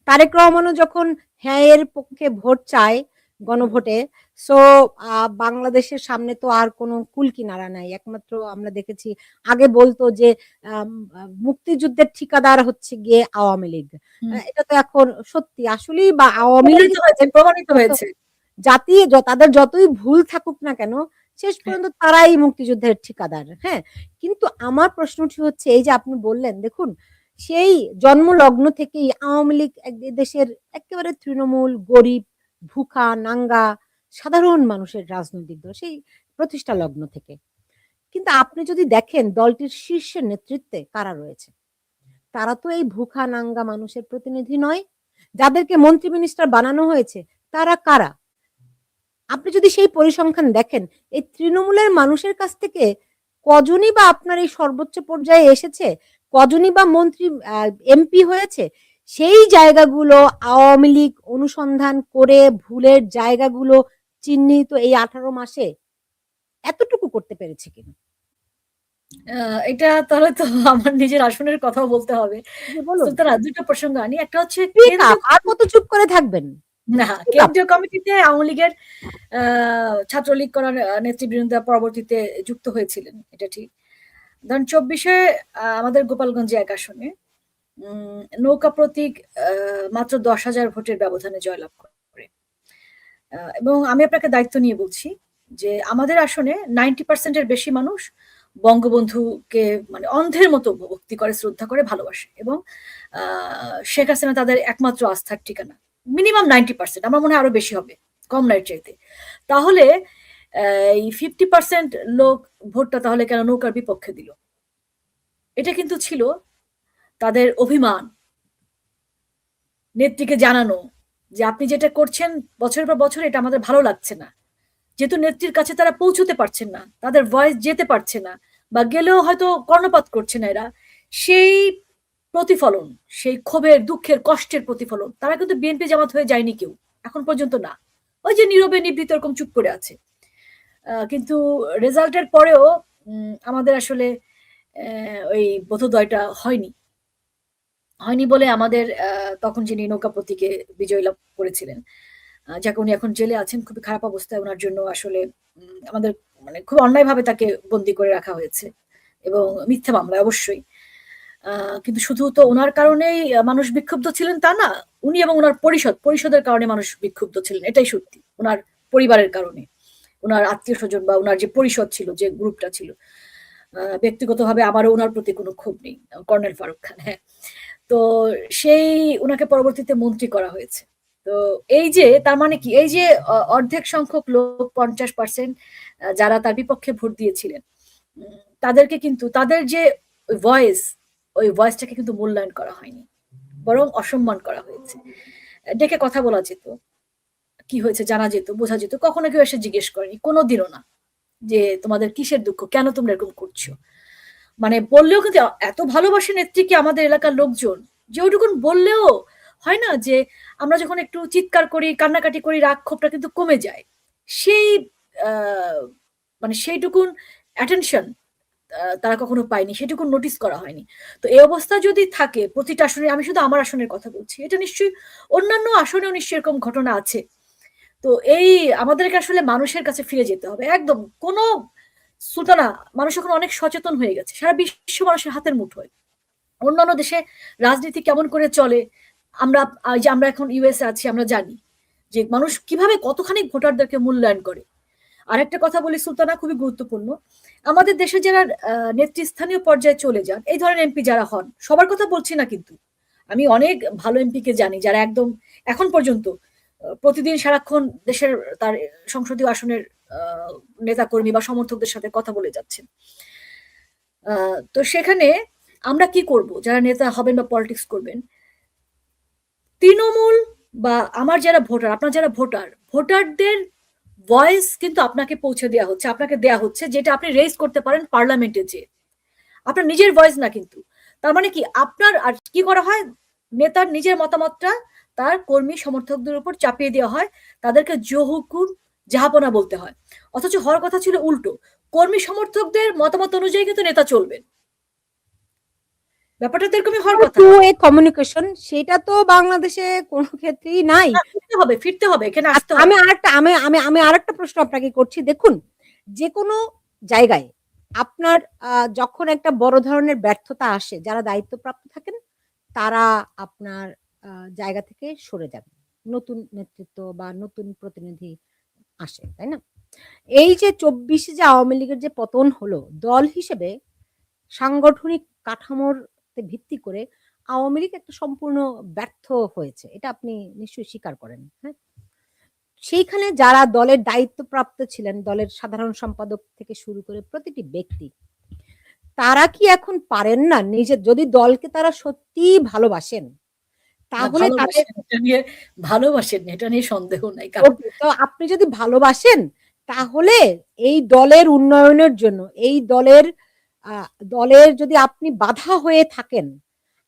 তারেক রহমানও যখন হ্যাঁ এর পক্ষে ভোট চায় গণভোটে, সো বাংলাদেশের সামনে তো আর কোনো কুল কিনারা নাই। একমাত্র আমরা দেখেছি আগে বলতো যে মুক্তিযুদ্ধের ঠিকাদার হচ্ছে গিয়ে আওয়ামী লীগ। এটা তো এখন সত্যি আসলেই বা আওয়ামী লীগ প্রমাণিত হয়েছে। জাতি তাদের যতই ভুল থাকুক না কেন শেষ পর্যন্ত তারাই মুক্তিযুদ্ধের ঠিকাদার। হ্যাঁ, কিন্তু আমার প্রশ্নটি হচ্ছে এই যে আপনি বললেন, দেখুন সেই জন্মলগ্ন থেকেই আওয়ামী লীগ দেশের একেবারে তৃণমূল, গরিব, ভুখা, নাঙ্গা সাধারণ মানুষের রাজনৈতিক দল সেই প্রতিষ্ঠা লগ্ন থেকে। কিন্তু আপনি যদি দেখেন দলটির শীর্ষের নেতৃত্বে কারা রয়েছে, তারা তো এই ভুখা নাঙ্গা মানুষের প্রতিনিধি নয়। যাদেরকে মন্ত্রী মিনিস্টার বানানো হয়েছে তারা কারা? আপনি যদি সেই পরিসংখ্যান দেখেন, এই তৃণমূলের মানুষের কাছ থেকে কজনই বা আপনার এই সর্বোচ্চ পর্যায়ে এসেছে, কজনই বা মন্ত্রী এমপি হয়েছে, সেই জায়গাগুলো আওয়ামী লীগ অনুসন্ধান করে ভুলের জায়গাগুলো চিহ্নিত এই 18 মাসে এতটুকু করতে পেরেছে কিনা? এটা তাহলে তো আমার নিজের আসনের কথাও বলতে হবে। সুতরাং দুটো প্রসঙ্গ আনি। একটা হচ্ছে আর কত চুপ করে থাকবেন? না, কেন্দ্রীয় কমিটিতে আওয়ামী লীগের ছাত্রলীগ করার নেতৃবৃন্দ পরবর্তীতে যুক্ত হয়েছিলেন, এটা ঠিক। ধরেন 24-এ আমাদের গোপালগঞ্জে এক আসনে নৌকা প্রতীক মাত্র 10,000 ভোটের ব্যবধানে জয়লাভ করে। এবং আমি আপনাকে দায়িত্ব নিয়ে বলছি যে আমাদের আসনে 90% এর বেশি মানুষ বঙ্গবন্ধুকে মানে অন্ধের মতো ভক্তি করে, শ্রদ্ধা করে, ভালোবাসে এবং শেখ হাসিনা তাদের একমাত্র আস্থার ঠিকানা। মিনিমাম 90%, আমার মনে হয় আরো বেশি হবে, কম নয় চাইতে। তাহলে এই 50% লোক ভোটটা তাহলে কেন নৌকার বিপক্ষে দিল? এটা কিন্তু ছিল তাদের অভিমান, নেত্রীকে জানানো যে আপনি যেটা করছেন বছরের পর বছর এটা আমাদের ভালো লাগছে না। যেহেতু নেত্রীর কাছে তারা পৌঁছতে পারছেন না, তাদের ভয়েস যেতে পারছে না, বা গেলেও হয়তো কর্ণপাত করছে না এরা, সেই প্রতিফলন, সেই ক্ষোভের, দুঃখের, কষ্টের প্রতিফলন। তারা কিন্তু বিএনপি জামাত হয়ে যায়নি কেউ, এখন পর্যন্ত না। ওই যে নীরবে নিভৃত এরকম চুপ করে আছে। কিন্তু রেজাল্টের পরেও আমাদের আসলে ওই বোধোদয়টা হয়নি। হয়নি বলে আমাদের তখন যিনি নৌকা প্রতীকে বিজয় লাভ করেছিলেন, যাকে উনি এখন জেলে আছেন, খুবই খারাপ অবস্থায়। ওনার জন্য আসলে আমাদের মানে খুব অন্যায়ভাবে তাকে বন্দি করে রাখা হয়েছে এবং মিথ্যা মামলায় অবশ্যই। কিন্তু শুধু তো ওনার কারণেই মানুষ বিক্ষুব্ধ ছিলেন তা না, উনি এবং ওনার পরিষদের কারণে মানুষ বিক্ষুব্ধ ছিলেন, এটাই সত্যি। ওনার পরিবারের কারণে, ওনার আত্মীয় স্বজন বা ওনার যে পরিষদ ছিল, যে গ্রুপটা ছিল। ব্যক্তিগতভাবে আমারও ওনার প্রতি কোনো ক্ষোভ নেই, কর্নেল ফারুক খান। হ্যাঁ, তো সেই ওনাকে পরবর্তীতে মন্ত্রী করা হয়েছে। তো এই যে তার মানে কি, এই যে অর্ধেক সংখ্যক লোক 50% যারা তার বিপক্ষে ভোট দিয়েছিলেন, তাদেরকে কিন্তু তাদের যে ভয়েস, ওই ভয়েসটাকে কিন্তু মূল্যায়ন করা হয়নি, বরং অসম্মান করা হয়েছে। ডেকে কথা বলা যেত, কি হয়েছে জানা যেত, বোঝা যেত। কখনো কেউ এসে জিজ্ঞেস করেনি, কোনোদিনও না, যে তোমাদের কিসের দুঃখ, কেন তোমরা এরকম করছো। মানে বললেও কিন্তু এত ভালোবাসে নেত্রীকে আমাদের এলাকার লোকজন, যে ওইটুকুন বললেও হয় না যে আমরা যখন একটু চিৎকার করি, কান্নাকাটি করি, রাগ ক্ষোভটা কিন্তু কমে যায়। সেই মানে সেইটুকুন অ্যাটেনশন তারা কখনো পায়নি, সেটুকুন নোটিস করা হয়নি। তো এই অবস্থা যদি থাকে প্রতিটা আসনে, আমি শুধু আমার আসনের কথা বলছি, এটা নিশ্চয়ই অন্যান্য আসনেও নিশ্চয়ই এরকম ঘটনা আছে। তো এই আমাদেরকে আসলে মানুষের কাছে ফিরে যেতে হবে একদম। কোনো সুলতানা, মানুষ এখন অনেক সচেতন হয়ে গেছে, সারা বিশ্ব মানুষের হাতের মুঠোয়। অন্যান্য দেশে রাজনীতি কেমন করে চলে, আমরা যে আমরা এখন ইউএসএ আছি, আমরা জানি যে মানুষ কিভাবে কতখানি ভোটারদেরকে মূল্যায়ন করে। আর একটা কথা বলি সুলতানা, খুবই গুরুত্বপূর্ণ। আমাদের দেশে যারা নেতৃস্থানীয় পর্যায়ে চলে যান, এই ধরনের এমপি যারা হন, সবার কথা বলছি না কিন্তু, আমি অনেক ভালো এমপি কে জানি যারা একদম এখন পর্যন্ত প্রতিদিন সারাক্ষণ দেশের তার সংসদীয় আসনের নেতা কর্মী বা সমর্থকদের সাথে কথা বলে যাচ্ছেন। তো সেখানে আমরা কি করব, যারা নেতা হবেন বা পলিটিক্স করবেন, তৃণমূল বা আমার যারা ভোটার, আপনার যারা ভোটারদের ভয়েস কিন্তু আপনাকে পৌঁছে দেওয়া হচ্ছে, আপনাকে দেয়া হচ্ছে, যেটা আপনি রেজ করতে পারেন পার্লামেন্টে যে, আপনার নিজের ভয়েস না কিন্তু। তার মানে কি, আপনার আর কি করা হয়, নেতার নিজের মতামতটা তার কর্মী সমর্থকদের উপর চাপিয়ে দেওয়া হয়, তাদেরকে জহুকুম জাহাপনা বলতে হয়। অথচ হওয়ার কথা ছিল উল্টো, কর্মী সমর্থকদের মতামত অনুযায়ী কিন্তু নেতা চলবেন। ব্যাপারটা তো এরকমই হওয়ার কথা। টু ওয়ে কমিউনিকেশন সেটা তো বাংলাদেশে কোনো ক্ষেত্রেই নাই। ফিরতে হবে, এখানে আসতে আচ্ছা, হবে। আমি আরেকটা প্রশ্ন আপনাকে করছি। দেখুন, যেকোনো জায়গায় আপনার যখন একটা বড় ধরনের ব্যর্থতা আসে, যারা দায়িত্বপ্রাপ্ত থাকেন তারা আপনার জায়গা থেকে সরে যান। নতুন নেতৃত্ব বা নতুন প্রতিনিধি আসে, তাই না? এই যে ২৪ যে আওয়ামী লীগের যে পতন হলো, দল হিসেবে সাংগঠনিক কাঠামোর ভিত্তি করে আওয়ামী লীগ একটা সম্পূর্ণ ব্যর্থ হয়েছে। এটা আপনি নিশ্চয়ই স্বীকার করেন, হ্যাঁ? সেইখানে যারা দলের দায়িত্বপ্রাপ্ত ছিলেন, দলের সাধারণ সম্পাদক থেকে শুরু করে প্রতিটি ব্যক্তি, তারা কি এখন পারেন না নিজের, যদি দলকে তারা সত্যিই ভালোবাসেন, না, তাহলে তাদের ভালোবাসেন এটা নিয়ে সন্দেহ নাই। কারণ তো আপনি যদি ভালোবাসেন, তাহলে এই দলের উন্নয়নের জন্য, এই দলের যদি আপনি বাধা হয়ে থাকেন,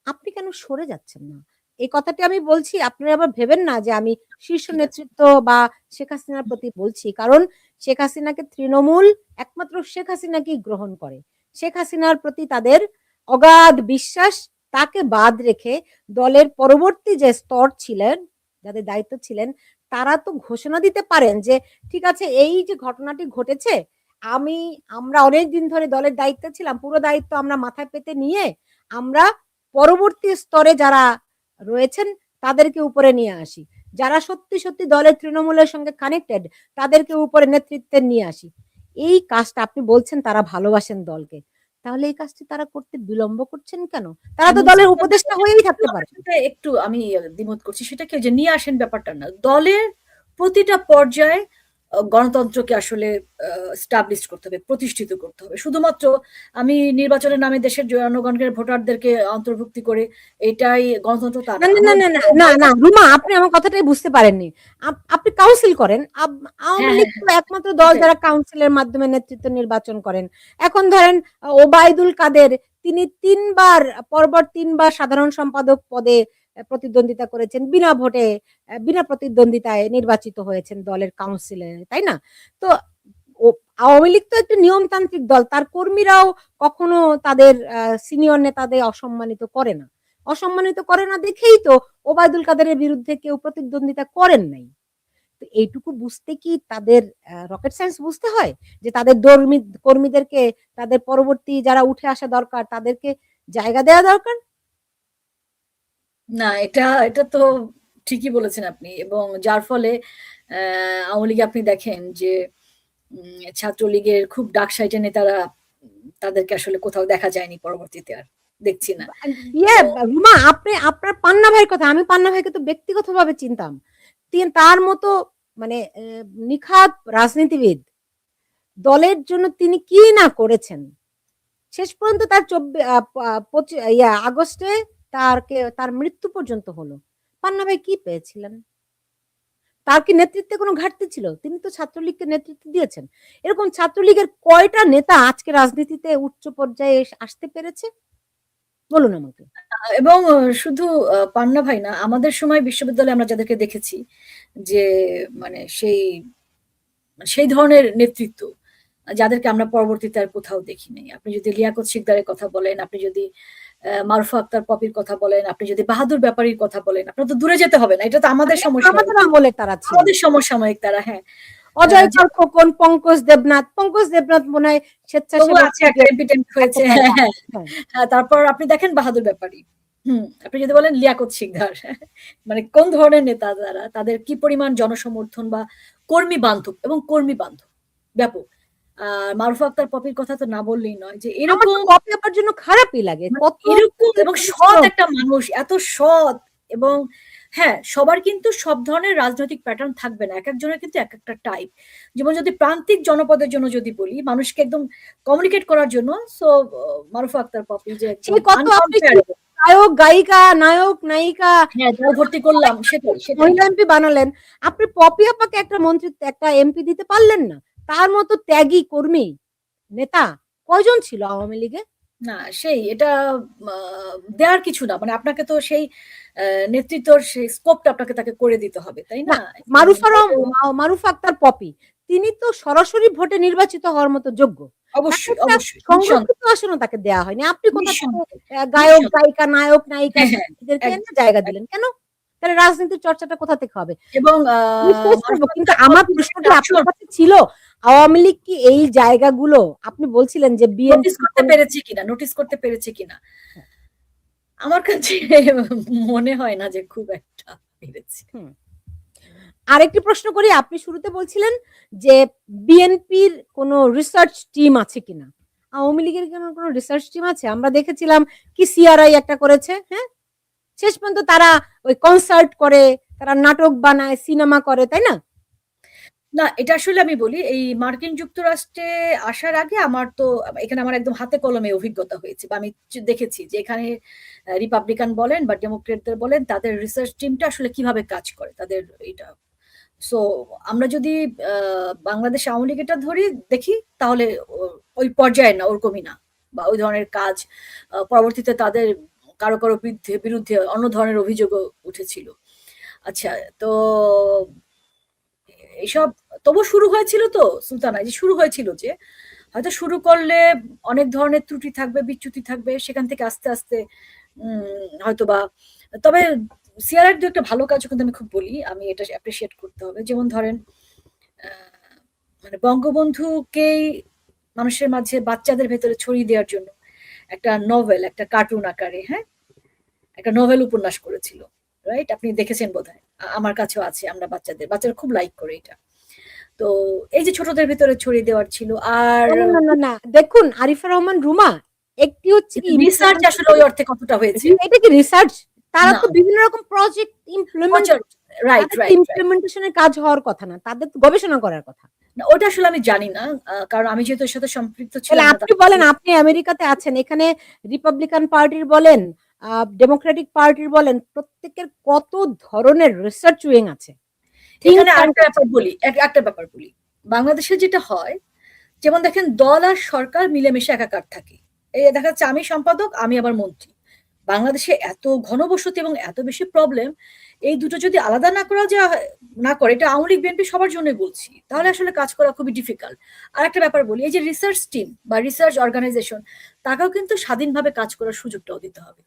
আপনি কেন সরে যাচ্ছেন না? এই কথাটি আমি বলছি, আপনারা আবার ভেবেন না যে আমি শীর্ষ ঠিক আছে। নেতৃত্ব বা শেখ হাসিনার প্রতি বলছি। কারণ শেখ হাসিনাকে তৃণমূল একমাত্র শেখ হাসিনাকেই গ্রহণ করে। শেখ হাসিনার প্রতি তাদের অগাধ বিশ্বাস। তাকে বাদ রেখে দলের পরবর্তী যে স্তর ছিলেন, যাদের দায়িত্ব ছিলেন, তারা তো ঘোষণা দিতে পারেন যে ঠিক আছে, এই যে ঘটনাটি ঘটেছে, আমরা অনেক দিন ধরে দলের দায়িত্বে ছিলাম, পুরো দায়িত্ব আমরা মাথায় পেতে নিয়ে আমরা পরবর্তী স্তরে যারা রয়েছেন তাদেরকে উপরে নিয়ে আসি, যারা সত্যি সত্যি দলের তৃণমূলের সঙ্গে কানেক্টেড তাদেরকে উপরে নেতৃত্বে নিয়ে আসি। এই কাজটা আপনি বলছেন তারা ভালোবাসেন দলকে, তাহলে এই কাজটি তারা করতে বিলম্ব করছেন কেন? তারা তো দলের উপদেষ্টা হয়েই থাকতে পারে। একটু আমি দ্বিমত করছি, সেটা কি যে নিয়ে আসেন ব্যাপারটা না, দলের প্রতিটা পর্যায়ে গণতন্ত্রকে আসলে স্টাবলিশ করতে হবে, প্রতিষ্ঠিত করতে হবে। শুধুমাত্র আমি নির্বাচনের নামে দেশের জনগণকে, ভোটারদেরকে অন্তর্ভুক্তি করে এটাই গণতন্ত্র তা না না। না না না না না রুমা, আপনি আমার কথাটাই বুঝতে পারেননি। আপনি কাউন্সিল করেন, আওয়ামী হ্যাঁ, লীগ হ্যাঁ, তো হ্যাঁ, একমাত্র দল সেটাই। যারা কাউন্সিলের মাধ্যমে নেতৃত্ব নির্বাচন করেন। এখন ধরেন ওবায়দুল কাদের, তিনি পরপর ৩ বার সাধারণ সম্পাদক পদে প্রতিদ্বন্দ্বিতা করেছেন, বিনা ভোটে, বিনা প্রতিদ্বন্দ্বিতায় নির্বাচিত হয়েছেন দলের কাউন্সিলে, তাই না? তো আওয়ামী লীগ তো একটা নিয়মতান্ত্রিক দল, তার কর্মীরাও কখনো তাদের সিনিয়র নেতাদের অসম্মানিত করে না দেখেই তো ওবায়দুল কাদেরের বিরুদ্ধে কেউ প্রতিদ্বন্দ্বিতা করেন নাই। তো এইটুকু বুঝতে কি তাদের রকেট সায়েন্স বুঝতে হয় যে তাদের কর্মীদেরকে, তাদের পরবর্তী যারা উঠে আসা দরকার তাদেরকে জায়গা দেওয়া দরকার? না, এটা এটা তো ঠিকই বলেছেন আপনি। এবং যার ফলে আওয়ামী লীগে আপনি দেখেন যে ছাত্রলীগের খুব ডাক সাইটে নেতারা, তাদেরকে আসলে কোথাও দেখা যায়নি, পরবর্তীতে আর দেখছি না। ইয়ে, এবং রুমা, আপনি আপনার পান্না ভাইয়ের কথা, আমি পান্না ভাইকে তো ব্যক্তিগতভাবে চিনতাম। তার মতো মানে নিখাত রাজনীতিবিদ, দলের জন্য তিনি কি না করেছেন। শেষ পর্যন্ত তার আগস্টে তার মৃত্যু পর্যন্ত হলো। পান্না ভাই কি পেয়েছিলেন? তার কি নেতৃত্বে কোনো ঘাটতি ছিল? তিনি তো ছাত্রলীগকে নেতৃত্ব দিয়েছেন। এরকম ছাত্রলীগের কয়টা নেতা আজকে রাজনীতিতে উচ্চ পর্যায়ে আসতে পেরেছে? বলুন আমাকে। এবং শুধু পান্না ভাই না, আমাদের সময় বিশ্ববিদ্যালয়ে আমরা যাদেরকে দেখেছি যে মানে সেই ধরনের নেতৃত্ব, যাদেরকে আমরা পরবর্তীতে আর কোথাও দেখি নাই। আপনি যদি লিয়াকত শিকদারের কথা বলেন, আপনি যদি মারুফা আক্তার পপির কথা বলেন, আপনি যদি বাহাদুর ব্যাপারীর কথা বলেন, আপনার তো দূরে যেতে হবে না, এটা তো আমাদের আমাদের সমসাময়িক, আমলে তারা ছিলেন। আমাদের সমসাময়িক তারা। হ্যাঁ, অজয় কর খোকন, পঙ্কজ দেবনাথ মনে হয় তবু স্বেচ্ছাসেবক আছে, একটা এমপি হয়েছে। একটা হ্যাঁ, জায়গা। হ্যাঁ। হ্যাঁ। তারপর আপনি দেখেন বাহাদুর ব্যাপারী, আপনি যদি বলেন লিয়াকত শিকদার, মানে কোন ধরনের নেতা তারা, তাদের কি পরিমাণ জনসমর্থন বা কর্মী বান্ধব, এবং কর্মী বান্ধব ব্যাপক। মারুফা আক্তার পপির কথা তো না বললেই নয়, যে আমার তো এরকম পপি আপার জন্য খারাপই লাগে। মানে কত এরকম এবং সৎ পরিশ্রম। একটা মানুষ, এত সৎ। এবং হ্যাঁ, সবার কিন্তু সব ধরনের রাজনৈতিক প্যাটার্ন থাকবে না, এক একজনের কিন্তু এক একটা টাইপ। যেমন যদি প্রান্তিক জনপদের জন্য যদি বলি, মানুষকে একদম কমিউনিকেট করার জন্য, সো মারুফা আক্তার পপি যে সে একদম কত আপনি আনকম্পেয়ারেবল। গায়ক, গায়িকা, নায়ক, নায়িকা, হ্যাঁ, যারা ভর্তি করলাম, সেটাই সেটাই। মহিলা এমপি বানালেন। আপনি পপি আপাকে একটা মন্ত্রিত্ব, একটা এমপি দিতে পারলেন না? তার মতো ত্যাগী কর্মী নেতা কয়জন ছিল আওয়ামী লীগে? না, এটা দেওয়ার কিছু না, মানে আপনাকে তো সেই নেতৃত্বর সেই স্কোপটা আপনাকে তাকে করে দিতে হবে, তাই না, না? এবং মারুফা আক্তার পপি, তিনি তো সরাসরি ভোটে নির্বাচিত হওয়ার মতো যোগ্য। অবশ্যই, একটা অবশ্যই। সংরক্ষিত আসনও তাকে দেয়া হয়নি। আপনি কোথা থেকে নিঃসন্দেহে, গায়ক, নিঃসন্দেহে। গায়িকা, নায়ক, নায়িকা হ্যাঁ, হ্যাঁ। এদেরকে এনে একদম, জায়গা দিলেন। একদম। কেন? তাহলে রাজনীতির চর্চাটা কোথা থেকে হবে? এবং আমি শেষ করব কিন্তু মানবাধিকার আমার কর্মীদের প্রশ্নটা একটা আপনার আসন কাছে ছিল, আওয়ামী লীগ কি এই জায়গাগুলো আপনি বলছিলেন যে নোটিস বিএনপি করতে পেরেছে কিনা, নোটিস করতে পেরেছে কিনা? আমার কাছে মনে হয় না যে খুব একটা পেরেছে। হুম। আরেকটি প্রশ্ন করি, আপনি শুরুতে বলছিলেন যে বিএনপির কোন রিসার্চ টিম আছে কিনা? আওয়ামী লীগের কোন রিসার্চ টিম আছে? আমরা দেখেছিলাম কি সিআরআই একটা করেছে, হ্যাঁ? শেষ পর্যন্ত তারা ওই কনসার্ট করে, তারা নাটক বানায়, সিনেমা করে, তাই না? না, এটা আসলে আমি বলি, এই মার্কিন যুক্তরাষ্ট্রে আসার আগে আমার তো এখানে আমার একদম হাতে কলমে অভিজ্ঞতা হয়েছে বা আমি দেখেছি যে এখানে রিপাবলিকান বলেন বা ডেমোক্রেটদের বলেন, তাদের রিসার্চ টিমটা আসলে কিভাবে কাজ করে, তাদের এটা। সো আমরা যদি বাংলাদেশ আওয়ামী লীগ এটা ধরি দেখি, তাহলে ওই পর্যায়ে না, ওরকমই না, বা ওই ধরনের কাজ। পরবর্তীতে তাদের কারো কারো বিরুদ্ধে অন্য ধরনের অভিযোগও উঠেছিল। আচ্ছা, তো এইসব তবু শুরু হয়েছিল তো সুলতানা, যে শুরু হয়েছিল যে হয়তো শুরু করলে অনেক ধরনের ত্রুটি থাকবে, বিচ্যুতি থাকবে, সেখান থেকে আস্তে আস্তে হয়তো বা, তবে সিআরআর দু একটা ভালো কাজও কিন্তু আমি খুব বলি, আমি এটা অ্যাপ্রিসিয়েট করতে হবে। যেমন ধরেন মানে বঙ্গবন্ধুকেই মানুষের মাঝে বাচ্চাদের ভেতরে ছড়িয়ে দেওয়ার জন্য একটা নভেল, একটা কার্টুন আকারে, হ্যাঁ, একটা নভেল উপন্যাস করেছিল, রাইট? আপনি দেখেছেন বোধহয়, আমার কাছেও আছে, আমরা বাচ্চারা খুব লাইক করে এটা। তো এই যে ছোটদের ভিতরে ছড়িয়ে দেওয়ার ছিল। আর না, না, না, না। দেখুন আরিফা রহমান রুমা একটি হচ্ছে কি রিসার্চ আসলে ওই অর্থে কতটা হয়েছে এটা কি রিসার্চ? তারা না, তো বিভিন্ন রকম প্রজেক্ট ইমপ্লিমেন্ট, রাইট তাদের তো রাইট রাইট ইমপ্লিমেন্টেশন এর কাজ হওয়ার কথা না। তাদের তো গবেষণা করার কথা। ওটা আসলে আমি জানি না, কারণ আমি যেহেতু এর সাথে সম্পৃক্ত তাহলে ছিলাম না আপনি বলেন, আপনি আমেরিকাতে আছেন, এখানে রিপাবলিকান পার্টির বলেন, ডেমোক্রেটিক পার্টির বলেন, প্রত্যেকের কত ধরনের রিসার্চ উইং আছে, থিংক এখানে ট্যাঙ্ক আরেকটা আছে। ব্যাপার বলি, একটা ব্যাপার বলি। বাংলাদেশে যেটা হয়, যেমন দেখেন দল আর সরকার মিলেমিশে একাকার থাকে। এই দেখা যাচ্ছে আমি সম্পাদক, আমি আবার মন্ত্রী। বাংলাদেশে এত ঘনবসতি এবং এত বেশি প্রবলেম, এই দুটো যদি আলাদা না করা যায়, না করে, এটা আওয়ামী লীগ বিএনপি সবার জন্যই বলছি, তাহলে আসলে কাজ করা খুবই ডিফিকাল্ট। আর একটা ব্যাপার বলি, এই যে রিসার্চ টিম বা রিসার্চ অর্গানাইজেশন, তাকেও কিন্তু স্বাধীনভাবে কাজ করার সুযোগটাও দিতে হবে।